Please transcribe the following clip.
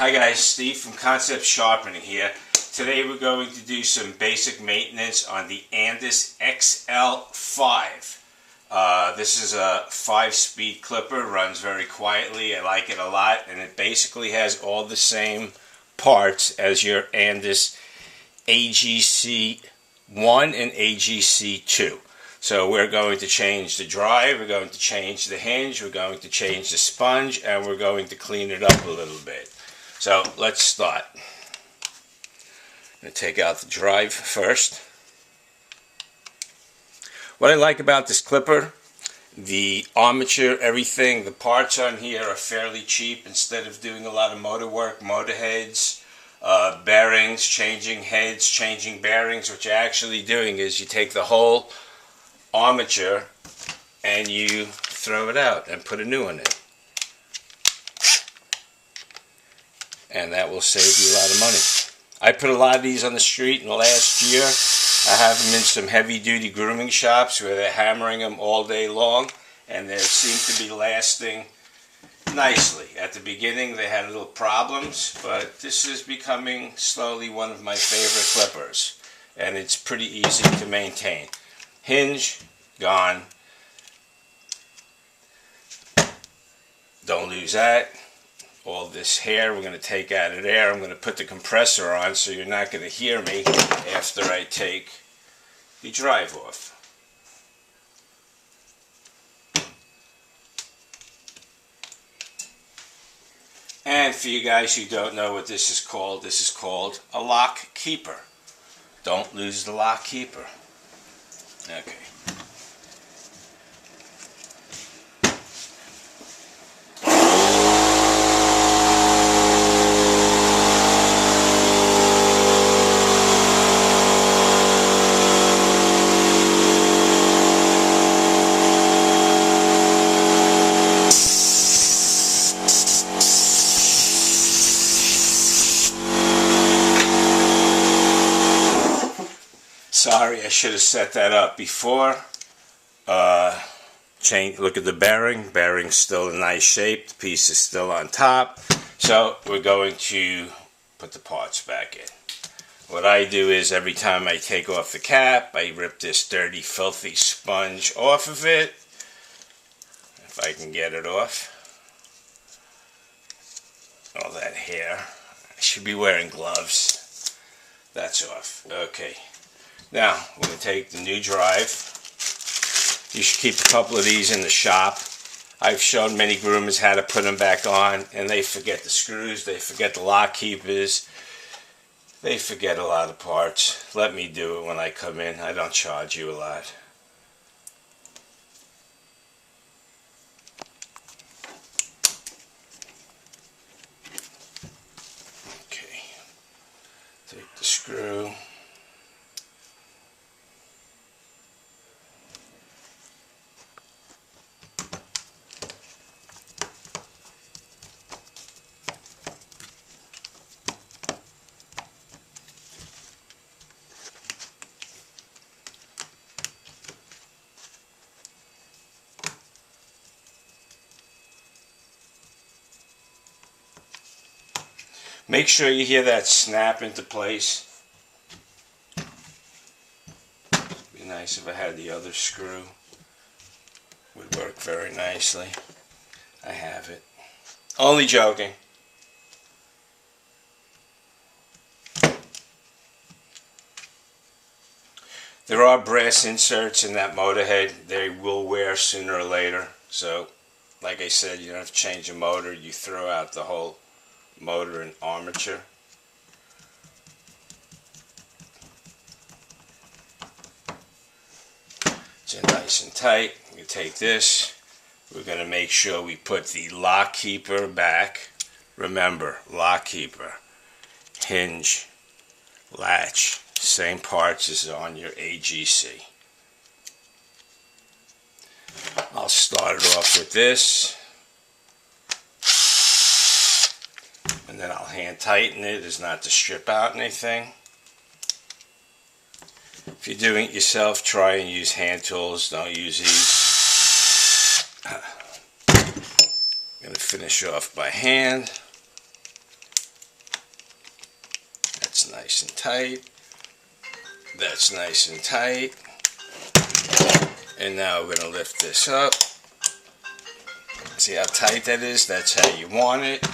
Hi guys, Steve from Concept Sharpening here. Today we're going to do some basic maintenance on the Andis XL5. This is a 5-speed clipper, runs very quietly. I like it a lot, and it basically has all the same parts as your Andis AGC1 and AGC2. So we're going to change the drive, we're going to change the hinge, we're going to change the sponge, and we're going to clean it up a little bit. So let's start. I'm going to take out the drive first. What I like about this clipper, the armature, everything, the parts on here are fairly cheap. Instead of doing a lot of motor work, motor heads, bearings, changing heads, changing bearings, what you're actually doing is you take the whole armature and you throw it out and put a new one in. And that will save you a lot of money. I put a lot of these on the street in the last year. I have them in some heavy-duty grooming shops where they're hammering them all day long, and they seem to be lasting nicely. At the beginning they had little problems, but this is becoming slowly one of my favorite clippers, and it's pretty easy to maintain. Hinge, gone. Don't lose that. All this hair we're going to take out of there. I'm going to put the compressor on so you're not going to hear me after I take the drive off. And for you guys who don't know what this is called a lock keeper. Don't lose the lock keeper. Okay. Sorry, I should have set that up before. Look at the bearing. Bearing's still in nice shape. The piece is still on top. So we're going to put the parts back in. What I do is every time I take off the cap, I rip this dirty, filthy sponge off of it. If I can get it off. All that hair. I should be wearing gloves. That's off. Okay. Now, we're going to take the new drive. You should keep a couple of these in the shop. I've shown many groomers how to put them back on, and they forget the screws, they forget the lock keepers, they forget a lot of parts. Let me do it when I come in. I don't charge you a lot. Okay. Take the screw. Make sure you hear that snap into place. Be nice if I had the other screw. Would work very nicely. I have it. Only joking. There are brass inserts in that motor head. They will wear sooner or later. So, like I said, you don't have to change the motor. You throw out the whole motor and armature. It's nice and tight. You take this. We're going to make sure we put the lock keeper back. Remember, lock keeper, hinge, latch, same parts as on your AGC. I'll start it off with this. And then I'll hand tighten it as not to strip out anything. If you're doing it yourself, try and use hand tools. Don't use these. I'm going to finish off by hand. That's nice and tight. That's nice and tight. And now we're going to lift this up. See how tight that is? That's how you want it.